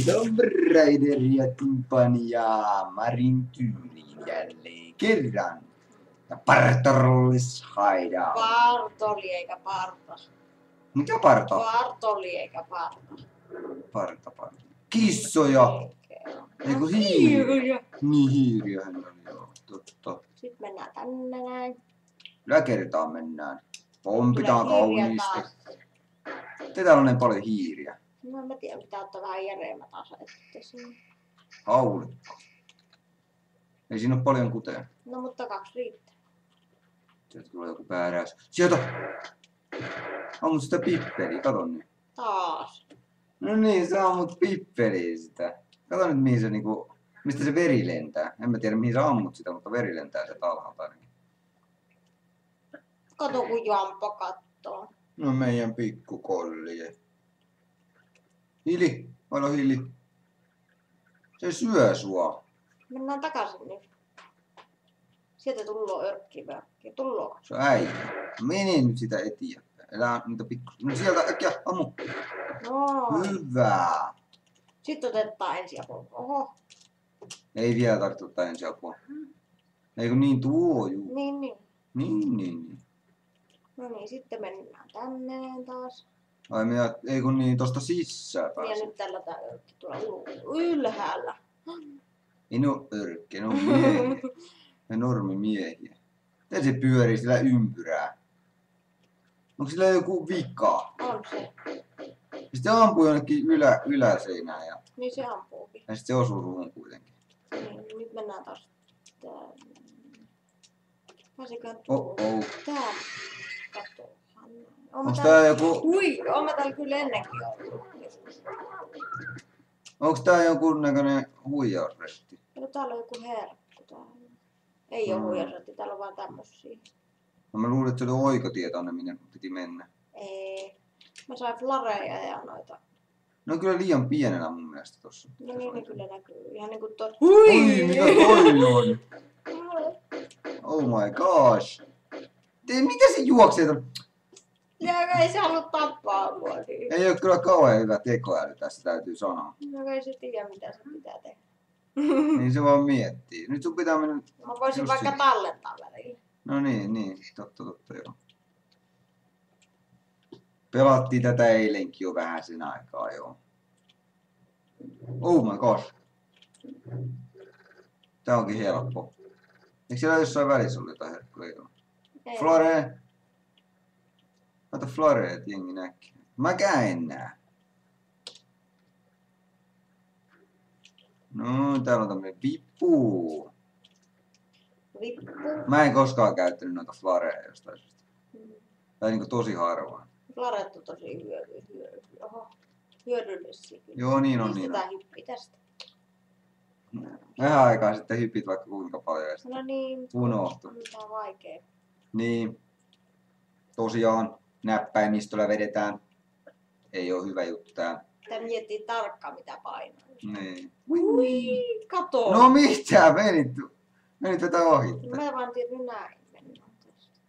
Tomb Raideria Timpania Marin tyyliin jälleen kerran. Ja Partorlis haidaan. Partoli eikä partas. Mikä parta? Partoli eikä partas. Parta. Kissoja. Eiku hiiriä. Niin hiiriähän oli joo. Totta. Sitten mennään tänne näin. Yläkertaan mennään. Pompitaan kauniisti. Täällä on niin paljon hiiriä. No mä tiedän, pitää ottaa vähän järeemmät aseet sinne. Haulikko. Ei siinä ole paljon kutea. No mutta 2 riittää. Sieltä tulee joku pääräys. Sieltä! Ammut sitä pippeliä, kato nyt. Taas. No niin, sä ammut pippeliä sitä. Kato nyt mihin se niinku, mistä se veri lentää. En mä tiedä mihin sä ammut sitä, mutta veri lentää sieltä alhaalta ainakin. Kato kun Jampo kattoo. No meidän pikkukollie. Hili, olo Hili. Se syö sua. Mennään takaisin nyt. Sieltä tulloo örkkivörkki. Tulloo. Se on äijä. Mene nyt sitä eteenpäin. Elää niitä pikku... No sieltä äkkiä, ammu. No. Hyvä. Sitten otetaan ensiapua. Oho. Ei vielä tarvitse ottaa ensiapua. Eikö niin tuo juu? Niin. Niin. No niin, sitten mennään tänne taas. Ai minä, ei kun niin tosta sisään Ja pääsee. nyt tällä tää örkki tuolla ylhäällä. Ei ne oo örkkejä, ne on miehiä. Ne normimiehiä. Miten se pyörii sillä ympyrää? Onko sillä joku vika? On se. Sitten se ampuu jonnekin yläseinään ja Niin se ampuukin. sitten se osuu suhun kuitenkin. Niin, nyt mennään taas tänne. Pääsiköhän tuohon? Oh. Tää katohan. Onks tää joku... Ui, oon mä täällä kyllä ennenkin ollut joskus. Onks tää jonkun näköinen huijausresti? No täällä on joku herkku täällä. Ei oo huijausretti, täällä on vaan tämmösiä. No mä luulin, että se oli oikotie tonne, minne piti mennä. Ei. Mä sain flareja ja noita. Ne on kyllä liian pienenä mun mielestä tossa. No niin, ne kyllä näkyy. Ihan niinku tuossa. Ui, mikä toi on? Oh my gosh. Mitä se juoksee? Ja ei se halua tappaa mua. Niin. Ei oo kyllä kauhean hyvä tekoäly tässä, täytyy sanoa. No ei se tiedä mitä se pitää tehdä. Niin se vaan miettii. Nyt sun pitää mennä... Mä voisin just vaikka sinne. tallentaa välillä. No niin. Totta joo. Pelattiin tätä eilenkin jo vähän sen aikaa joo. Oh my gosh. Tää onkin helppo. Eikö siellä jossain välissä ollut jotain herkkuja? Ei. Flore! Kato Flore, et jengi näkee. Mäkään en näe. No, täällä on tämmönen vippu. Vippu. Mä en koskaan käyttänyt noita Floreja jostain syystä. Tai niinku tosi harvoin. Flaret on tosi hyödyllisiä. Joo, niin on. Pistetään hippi tästä. Vähän aikaa sitten hypit vaikka kuinka paljon ja sitten No niin. unohtui. Tää on vaikee. Niin. Tosiaan näppäimistöllä vedetään. Ei oo hyvä juttu tää. Tää miettii tarkkaan mitä painaa. Niin. Ui, kato. No mitä? Menit tätä ohi. Mä vaan tiedän näin mennään tästä.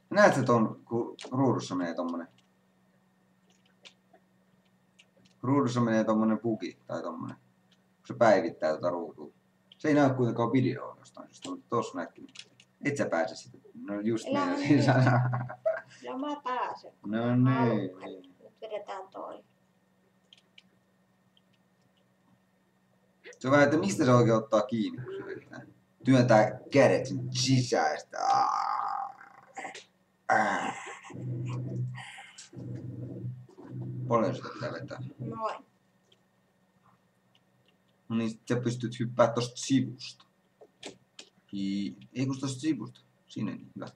Näetkö ton, kun ruudussa menee tommonen? Ruudussa menee tommonen bugi tai tommonen. Kun se päivittää tota ruutua. Se ei näy kuitenkaan videoa jostain syystä, mutta tossa näkyy. Et sä pääse sitä. No just niin. Ja mä pääsen. No niin. Nyt vedetään toi. Se on vähän, että mistä se oikein ottaa kiinni, kun se vedetään. Työntää kädet sinne sisäistä. Paljon sitä pitää vetää. Noin. No niin, sit sä pystyt hyppää tosta sivusta. Ei kun tosta sivusta. Sinne niin, hyvä.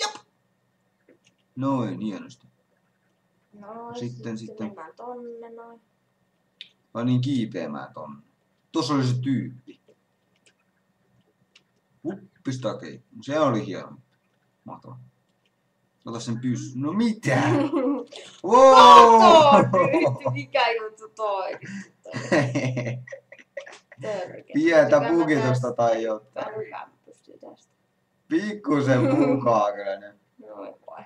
Jop. Noin, hienosti. Noin. Sitten. Mennään tonne noin. Vai niin kiipeämään tonne. Tuossa oli se tyyppi. Pistää kei. Se oli hieno. Mahtavaa. Ota sen pyssy. No mitä? Wow! Kato! Yritti mikä juttu toi. Pientä pukitusta tai jotain. Mä pystyy tästä. Pikkusen pukaa kyllä ne. Noin vai.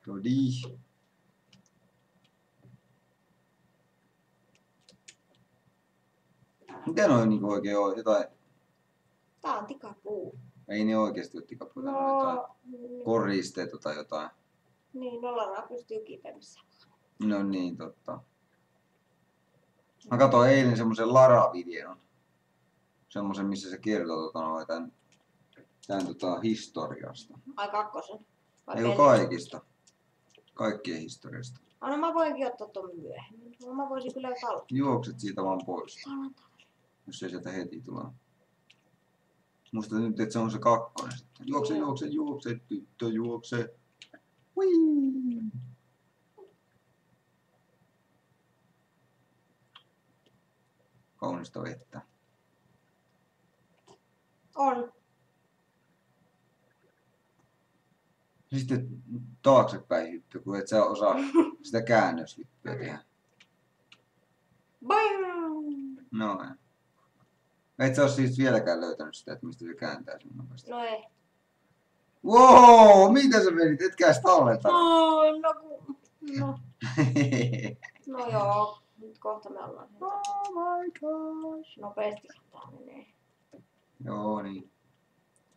Todi. Mitä noin niinku oikein on? Jotain... Tää on tikapuu. Ei ne oikeesti ole tikapuita, no, jotain koristeita tai jotain. Niin, nolla pystyy kipeämissä. No niin, totta. Mä katsoin eilen semmosen Lara-videon. Semmosen, missä se kertoo tän historiasta. Ai kakkosen. Ei oo kaikista. Kaikkien historiasta. No mä voinkin ottaa ton myöhemmin. No mä voisin kyllä tallentaa. Juokset siitä vaan pois. Jos ei sieltä heti tule. Musta nyt, että se on se kakkonen sitten. Juokse, tyttö, juokse. Whee! Kaunista vettä. On. Sitten taaksepäin hyppy, kun et sä osaa sitä käännöshyppyä tehdä. Bang! No. Et sä oo siis vieläkään löytänyt sitä, että mistä se kääntää sen nopeasti. No ei. Wow, mitä sä menit? Etkä edes tallentanut. No. No joo. Nyt kohta me ollaan. Oh my gosh. Nopeasti tää menee. Joo niin.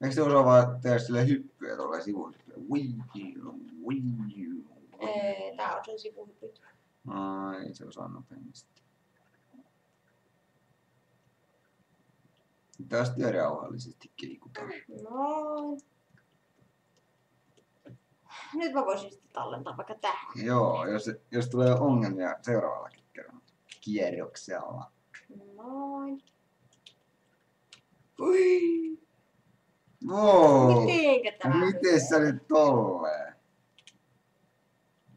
Eikö se osaa vaan tehdä sille hyppyä tuolla sivuun? Tää on sen sivuhyppy. Ai, se osaa nopeasti. Taas työrauhallisesti keikutaan. Noin. Nyt mä voisin sitten tallentaa vaikka tähän. Joo, jos tulee ongelmia seuraavallakin kierroksella. Noin. Ui! Wow! Miten sä nyt tolleen?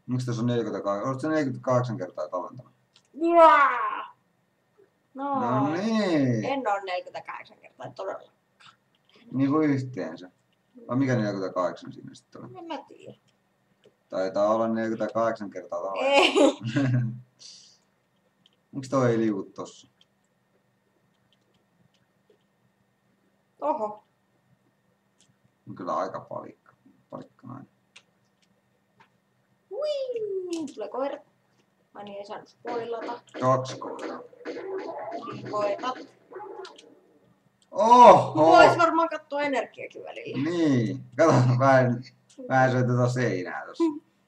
Miksi tässä on 48? Oletko sä 48 kertaa tallentanut? Jaa! No niin. En oo 48 kertaa todella. Niin kuin yhteensä. Vai mikä 48 siinä sitten on? En mä tiedä. Taitaa olla 48 kertaa tallentanut. Ei. Miksi toi ei liuku tossa? Oho. On kyllä aika palikkanainen. Hui! Tulee koira. Ai niin, ei saanut spoilata. 2 koiraa. Niin koirat. Oho! Vois varmaan katsoa energiakin välillä. Niin. Kato, vähän söi tota seinää tossa.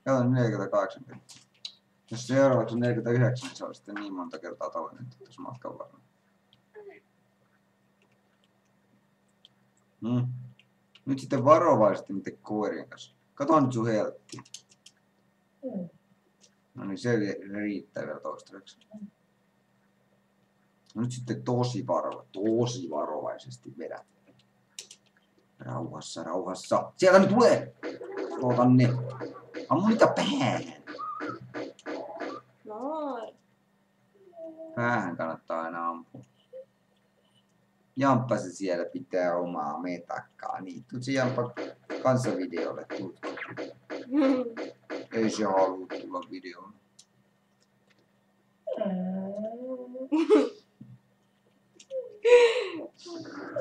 Kato 48 kertaa. Jos seuraavaksi on 49, niin se on sitten niin monta kertaa tallennettu tässä matkan varrella. Nyt sitten varovaisesti miten koirien kanssa. Kato nyt sun helttiä. No niin, se riittää vielä toistaiseksi. No nyt sitten tosi varovaisesti vedät. Rauhassa. Sieltä nyt tulee! Ootan ne. Ammu niitä päähän. Noin. Päähän kannattaa aina ampua. Jamppa se siellä pitää omaa metakkaa. Niin, tuu se Jamppa kanssa videolle. Ei se halua tulla videolle.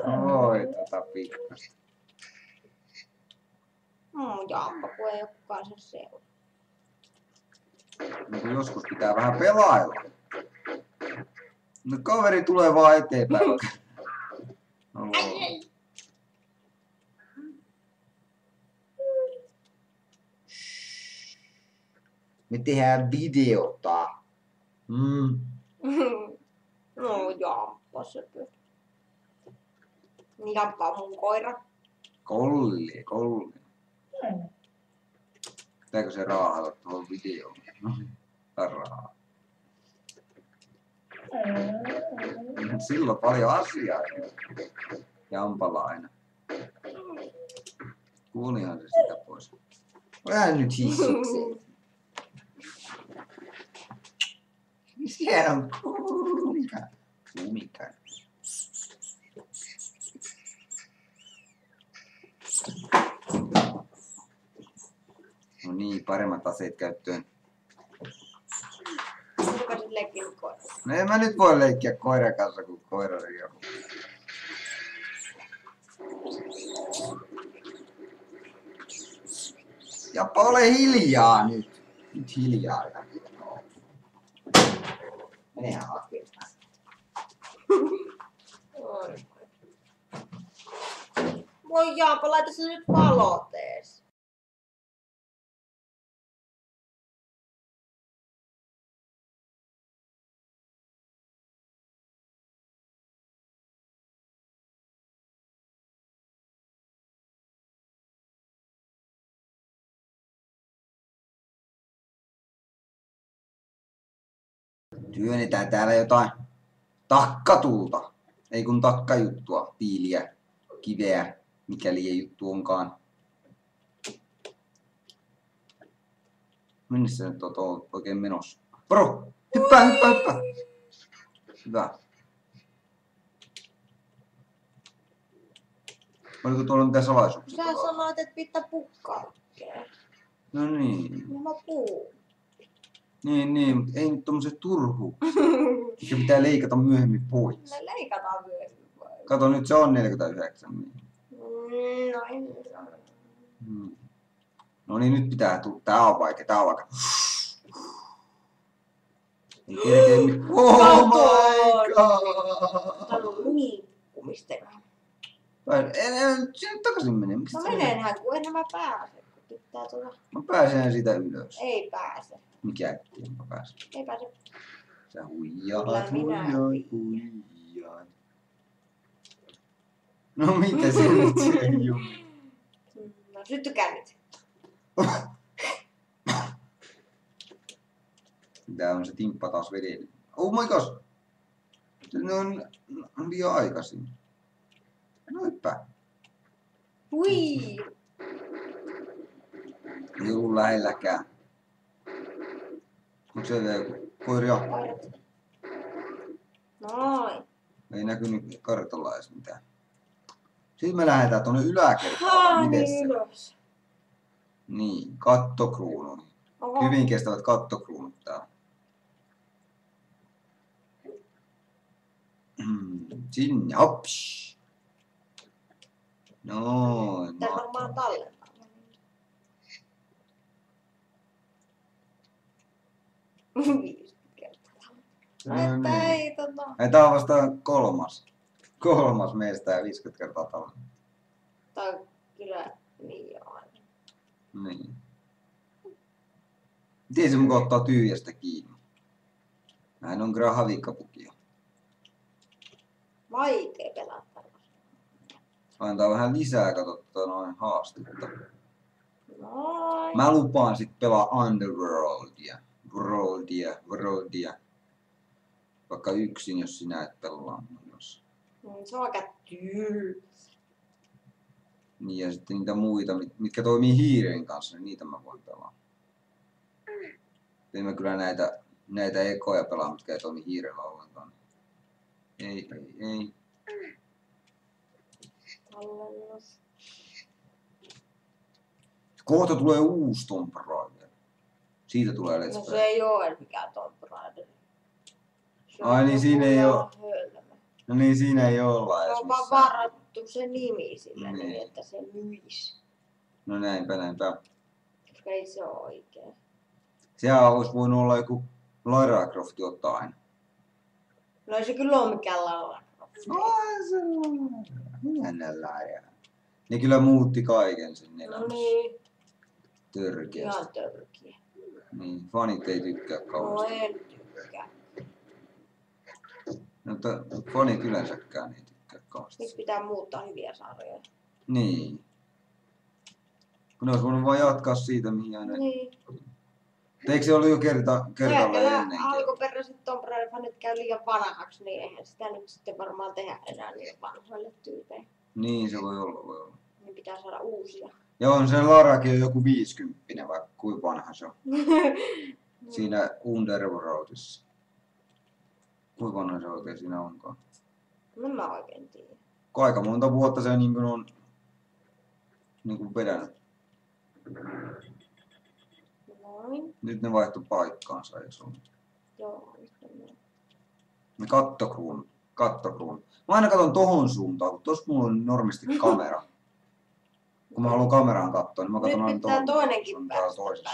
Oi, pikkasta. Jamppa, kun ei oo kukaan sen seuraa. No, kun joskus pitää vähän pelailla. No kaveri tulee vaan eteenpäin. No, me tehdään videota. No Jamppa söpö. Jamppa on mun koira. Kolli. Pitääkö se raahata tuohon videoon? Rahaa. Silloin paljon asiaa. Jampalla aina. Kuulihan se sitä pois. Vähän nyt hissuksi. Siellä on kumika. No niin, paremmat aseet käyttöön. Kuka sit leikkinyt koira? No en mä nyt voi leikkiä koiran kanssa, kun koira riehuu. Ja ole hiljaa nyt. Nyt hiljaa. Menehän hakemaan. Voi Jaapo, laita se nyt valot ees. Työnnetään täällä jotain takkatulta. Ei kun takkajuttua, tiiliä, kiveä, mikäli ei juttu onkaan. Minne sä nyt oot oikein menossa? Poro! Hyppää! Hyvä. Oliko tuolla mitään salaisuuksia? Sä sanoit, että pitää pukkaa. No niin. Niin mä puhun. Niin, mutta ei nyt tommoset turhuuksia. Mikä pitää leikata myöhemmin pois. Me leikataan myöhemmin pois. Kato, nyt se on 49. Niin. Noin. No niin, nyt pitää tulla. Tää on vaikea. Ei kerkeä. Oh my god! Tää on liikkumista. En sinne takaisin mene. Miksi No sä menenhän, kun enhän mä pääse. Kun pitää tulla. Mä pääsen siitä ylös. Ei pääse. Mikä ettei mä pääsen? Ei pääse. Sä huijaat. No mitä se nyt se jumi? No syttykää nyt. Tää on se timppa taas vedellä. Oh my god! Ne on liian aikaisin. No hyppää. Hui! Ei ollut lähelläkään. Onko se joku koiria? Koirat. Noin. Ei näkynyt kartalla edes mitään. Sitten me lähdetään tuonne yläkertaan. Niin ylös. Niin, kattokruunu. Oho. Hyvin kestävät kattokruunut täällä. Sinne, hops. Noin. Tää varmaan tallentaa. Viisi kertaa. Ei Tää on vasta kolmas meistä ja 50 kertaa talon. Tää on kyllä niin joo. Niin. Miten se muka ottaa tyhjästä kiinni? Näin on kyllä havikkapukia. Vaikee pelata. Antaa vähän lisää, katsottaa noin haastetta. Noin. Mä lupaan sit pelaa Underworldia. Worldia. Vaikka yksin, jos sinä et pelaa myös. Se on aika tylsä. Niin ja sitten niitä muita, mitkä toimii hiiren kanssa, niin niitä mä voin pelaa. En mä kyllä näitä ekoja pelaa, mitkä ei toimi hiirellä ollenkaan. Ei. Tallennus. Kohta tulee uusi Tomb Raider. Siitä tulee Let's No se Play. ei oo edes mikään Tomb Raider. Ai niin, siinä ei oo. Hölmö. No niin, siinä ei olla Se edes on vaan missään. varattu se nimi sille, Niin. niin että se myisi. No näinpä. Koska ei se oo oikein. Sehän olisi voinut olla joku Lara Croft jotain. No ei se kyllä oo mikään Lara Croft. Ai sellainen. Jännällä. Ne kyllä muutti kaiken sen No elämässä. niin, Törkeästi. ihan törkiä. Niin, fanit ei tykkää No kauheasti. en tykkää. No, mutta fanit yleensäkään ei tykkää kauheasti. Miksi pitää muuttaa hyviä sarjoja? Niin. Kun ne olisi voinut vaan jatkaa siitä, mihin aina... Niin. Eikö se ollut jo kertalle ennenkin? Alkuperäiset Tomb Raider-fanit käy liian vanhaksi, niin eihän sitä nyt sitten varmaan tehdä enää niin vanhoille tyypeille. Niin, se voi olla. Niin pitää saada uusia. Ja on se Larakin on joku 50, vaikka kuinka vanha se on. Siinä Underworldissa. Kuinka vanha se oikein siinä onkaan? No mä oikein tiedä. Aika monta vuotta se niin kuin on niin kuin vedännyt. Noin. Nyt ne vaihtoi paikkaansa, eikö se ole? Joo, nyt on noin. Ne kattokruunut. Mä aina katon tohon suuntaan, kun tossa mulla on normisti kamera. Kun kun mä haluan kameraan katsoa, niin mä Nyt katson aina pitää tuolla, toinenkin on päästä toisessa.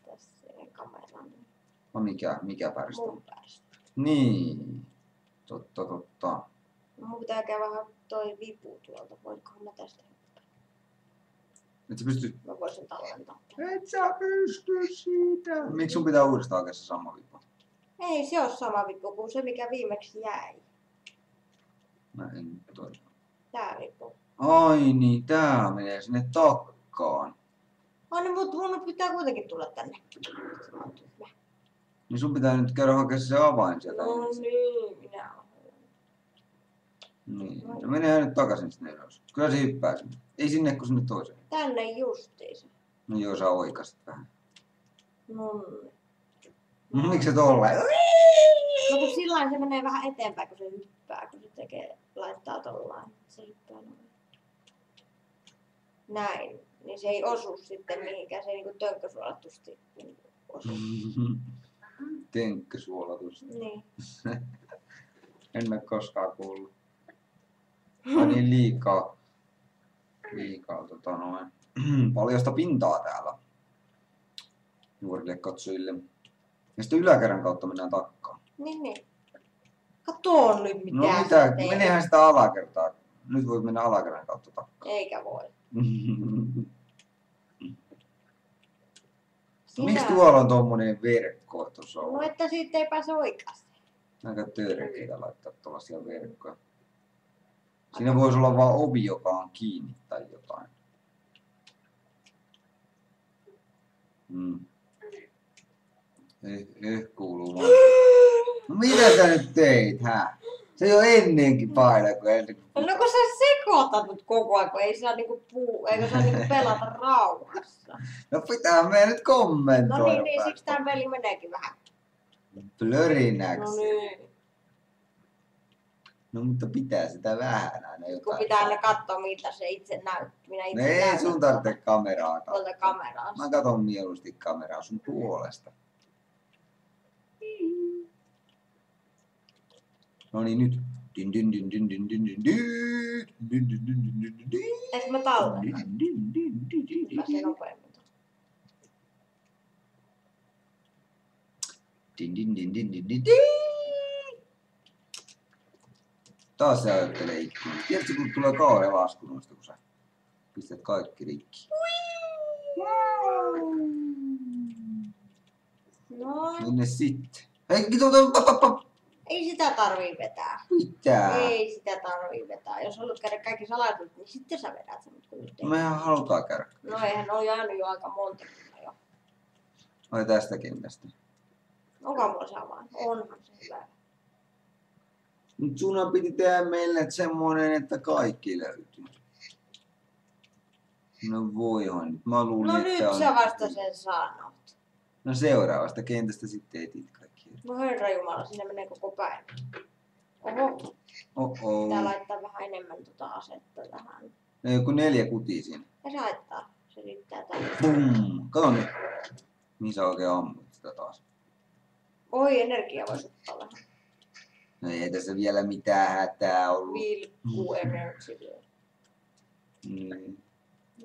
päästä siihen kameraan. No mikä pärstä? Mun päästä. Niin. Totta. No, mun pitää käydä vähän toi vipu tuolta. Voinkohan mä tästä hyppää? Et sä pysty... Mä voisin tallentaa. Et sä pysty siitä. Miksi sun pitää uudestaan oikein se sama vipu? Ei se ole sama vipu kuin se mikä viimeksi jäi. Mä en toi. Tää vipu. Ai niin, tää menee sinne takkaan. No niin, mut mun pitää kuitenkin tulla tänne. Niin sun pitää nyt käydä hakemaan se avain sieltä. No niin, minä olen. Niin. No menehän nyt takaisin sinne ylös. Kyllä se hyppää sinne. Ei sinne kun sinne toiseen. Tänne justiinsa. No joo, sä oikasit vähän. No niin. Miksi se tolleen? No kun sillain se menee vähän eteenpäin kun se hyppää, kun se tekee, laittaa tollain. Se hyppää noin. Näin. Niin se ei osu sitten mihinkään, se niinku tönkkösuolatusti osu. Tenkkösuolatus. Niin. En mä koskaan kuullut. Ai niin liikaa paljosta pintaa täällä nuorille katsojille. Ja sitten yläkerran kautta mennään takkaan. Niin. Katoo nyt mitä No sä mitä, teet. menehän sitä alakertaa. Nyt voi mennä alakerran kautta takkaan. Eikä voi. Miksi tuolla on tommonen verkko tuossa? No että siitä ei pääse oikeasti. Aika törkeitä laittaa tuollaisia verkkoja. Siinä voisi olla vaan ovi, joka on kiinni tai jotain. Kuuluu vaan. No mitä sä nyt teit, hä? Se jo ennenkin paina, kun ennen kuin... No kun sä sekoitat nyt koko ajan, kun ei saa niinku eikä saa niinku pelata rauhassa. No pitää meidän nyt kommentoida. No niin, siksi tää peli meneekin vähän. Plörinäksi. No niin. No mutta pitää sitä vähän aina Kun jotain. pitää aina katsoa miltä se itse näyttää. Minä No itse ei näytän sun tarvitse kameraa katsoa. tuolta kamerasta. Mä katon mieluusti kameraa sun puolesta. No niin nyt. Eikö mä tallenna? Pääsee nopeammin. Taas se ajattelee ikkunaa. Tiedätkö kun tulee kauhean lasku noista, kun sä pistät kaikki rikki. No, Minne sitten? Hei, ei sitä tarvii vetää. pitää. Ei sitä tarvii vetää. Jos haluat käydä kaikki salaisuudet, niin sitten sä vedät sen. Mutta nyt ei. Mehän halutaan käydä. No eihän ne ole jäänyt jo aika monta kyllä jo. Ai tästä kentästä. Onko mulla sama? Onhan se hyvä. Nyt sunhan piti tehdä meille semmonen, että kaikki löytyy. No voihan nyt. Mä luulin, No että nyt on... sä vasta sen sanot. No seuraavasta kentästä sitten etit kaikki. No herra jumala, sinne menee koko päivä. Oho, Oh. pitää laittaa vähän enemmän asetta tähän. No joku 4 kutia siinä. Ja se haittaa. Se riittää tänne. Bum! Kato nyt. Mihin sä oikein ammut sitä taas? Oi, energia voisi ottaa vähän. No ei tässä vielä mitään hätää ollut. Vilkku energia. Niin.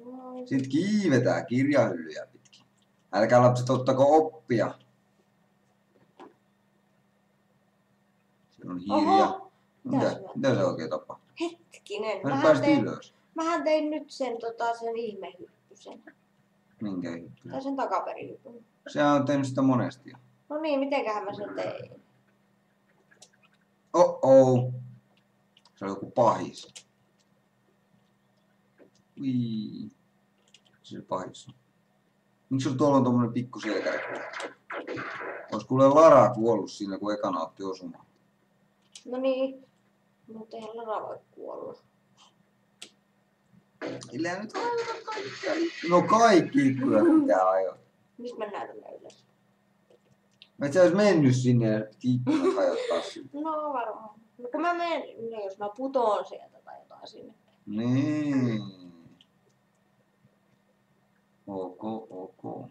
No, Sitten kiivetään kirjahyllyjä pitkin. Älkää lapset ottako oppia. Se on hiljaa. Oho, Mitä se oikein tapahtuu? hetkinen. Mä pääsit ylös. Mähän tein nyt sen, sen ihmehyppysen. Minkä hyppy? Tai sen takaperihyppyn. Sehän on tehnyt sitä monesti jo. No niin, mitenköhän mä sen tein? Oh. Se on joku pahis. Ui. Se pahis on. Miksi sulla tuolla on tommonen pikku selkärekki? Ois kuule Lara kuollut siinä, kun ekana otti osumaan. No niin, mutta eihän Lara voi kuolla. Sillä nyt ajota kaikkia. No kaikki ikkunat pitää ajaa. Mistä mä näytän ylös? Et sä ois mennyt sinne ja piti ikkunat hajottaa sinne. No varmaan. No kun mä menen, no jos mä putoon sieltä tai jotain sinne. Niin. Ok.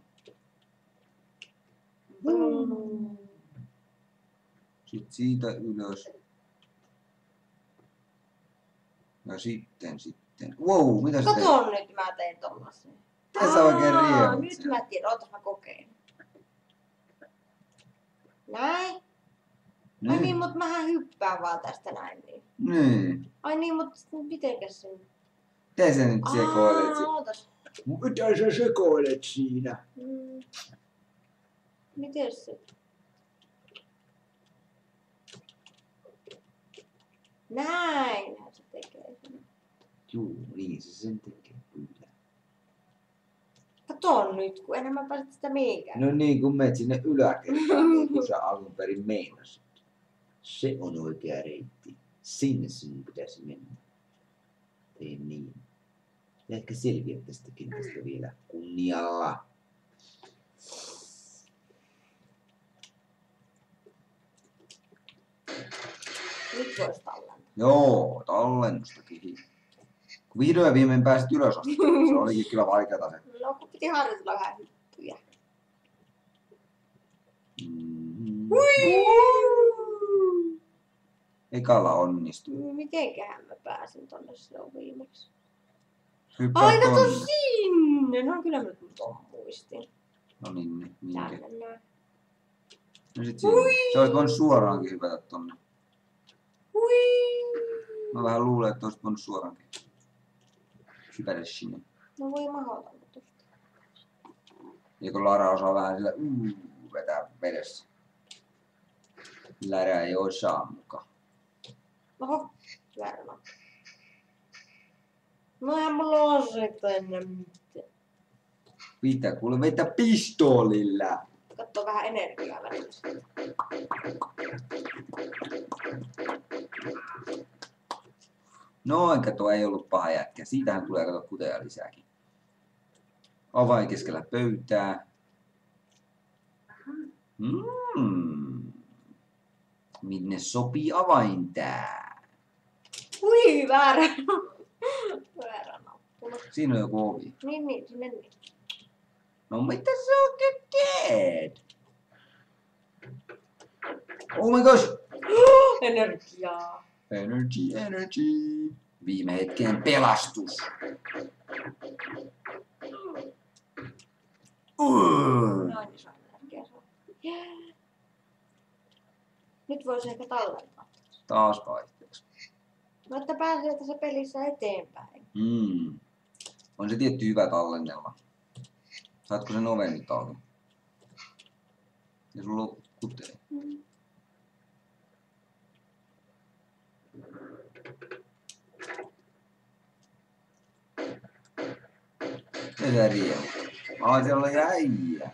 Sitten siitä ylös. Ja sitten. sitten. Wow, mitä sä teet? Kato nyt, mä teen tollasen. Tee sä oikein riehut Nyt siellä. mä tiedän, ootas mä kokeilen. Näin. Ai niin, mut mähän hyppään vaan tästä näin niin. Niin. Ai niin, mut mitenkäs se nyt? Miten sä nyt sekoilet? Ootas. Mitä sä sekoilet siinä? Miten se? Näinhän se tekee sen. Juu, niin se sen tekee kyllä. Kato nyt, kun enhän mä pääse sitä mihinkään. No niin, kun menet sinne yläkertaan, niin kuin sä alun perin meinasit. Se on oikea reitti. Sinne sinun pitäisi mennä. Tee niin. Ja ehkä selviät tästä kentästä vielä kunnialla. Nyt vois tallentaa. Joo, tallennustakin. Kun vihdoin ja viimein pääsit ylös asti, se olikin kyllä vaikeata se. No kun piti harjoitella vähän hyppyjä. Ekalla onnistuu. Mitenköhän mä pääsin tonne silloin viimeksi? Hyppää Ai kato tonne. sinne! No kyllä mä nyt ton muistin. No niin, minkä? Tänne näin. No sit siinä. Sä olisit voinut suoraankin hypätä tonne. Hui! Mä vähän luulen, että olisit voinut suoraankin hypätä sinne. No voi mahdoton tuosta. Ja kun Lara osaa vähän sillä vetää vedessä. Lärä ei osaa mukaan. Oho, väärä nappi. No eihän mulla oo se tänne mitään. Pitää kuule vetää pistoolilla. Katso vähän energiaa välillä. Noin, kato, ei ollut paha jätkä. Siitähän tulee kato kuteja lisääkin. Avain keskellä pöytää. Minne sopii avain tää? Hui, väärä. Väärä nappula. Siinä on joku ovi. Niin, sinne niin. No mitä sä oikein teet? Oh my gosh! Energiaa. Energy. Viime hetken pelastus. Noin iso energia se on. Nyt voisi ehkä tallentaa. Taas vaihteeksi. No että pääsee tässä pelissä eteenpäin. On se tietty hyvä tallennella. Saatko sen oven nyt auki? Ja sulla on kutee. Ja sä riehut. Ai siellä oli äijä.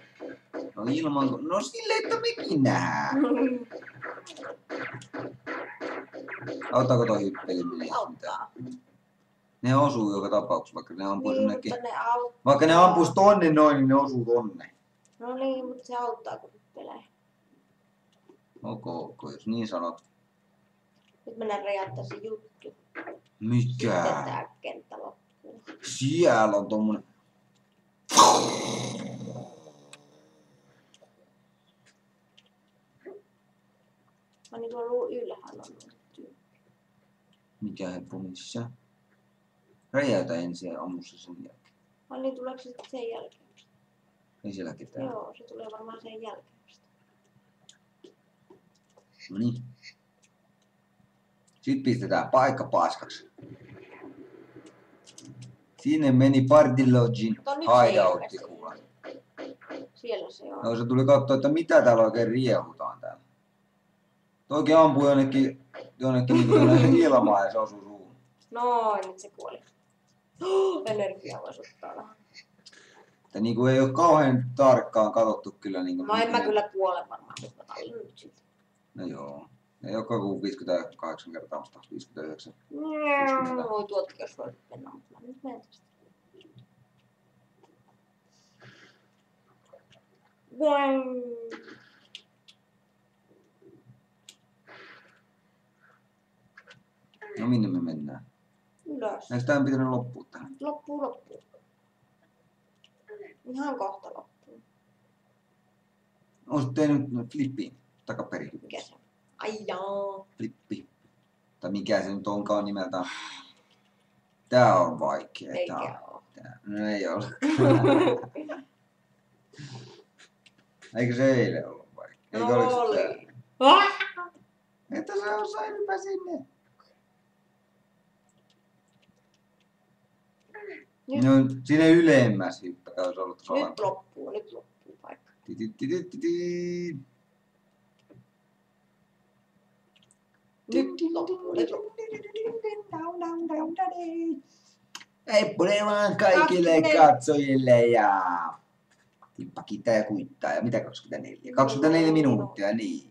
No ilman, no silleen, että mekin nähdään. Auttaako toi hyppeliminen? Auttaa. Ne osuu joka tapauksessa, vaikka ne ampuis Niin, jonnekin. mutta ne auttaa. Vaikka ne ampuis tonne noin, niin ne osuu tonne. No niin, mutta se auttaa kun hyppelee. Ok, jos niin sanot. Nyt mennään räjäyttää se juttu. Mikä? Tää kenttä loppuu. Siellä on tommonen. Mä niin tuolla ylhäällä on tyyppi. Mikä heppu missä? Räjäytä ensin ja ammu se sen jälkeen. Ai niin, tuleeko se sitten sen jälkeen? Ei siellä ketään. Joo, se tulee varmaan sen jälkeen. Noniin. Sitten pistetään paikka paskaksi. Sinne meni Party Lodgin Mutta nyt hideoutti se kuule. Siellä se on. No se tuli katsoa, että mitä täällä oikein riehutaan täällä. Toikin ampui jonnekin niin tuonne ilmaan ja se osui suuhun. Noin, nyt se kuoli. Energiaa voisi ottaa vähän. Että niinku ei oo kauhean tarkkaan katsottu kyllä niinku. No en mä kyllä kuole varmaan, mutta mä tallen nyt siltä. No joo. Ei oo kuin 58 kertaa vastaus 59. Voi tuotkin jos voit mennä, mutta mä nyt menen tästä. Boing! No minne me mennään? Ylös. Eikö tää pitänyt loppua tähän? Loppuu. Ihan kohta loppuu. Oisit tehnyt flippiin takaperin. Mikä se on? Ai jaa. Flippi. Tai mikä se nyt onkaan nimeltään. Tää on vaikea. Eikä oo. No ei ole. Eikö se eilen ollut vaikea? Eikö No oliko se oli. tää? Että se osaa hypää sinne. Nyt. No sinne ylemmäs hyppätä olisi ollut solan. Nyt loppuu paikka. Nyt loppuu. Heippunen vaan kaikille 24. katsojille ja tippa kiittää ja kuittaa ja mitä 24? 24 minuuttia, niin.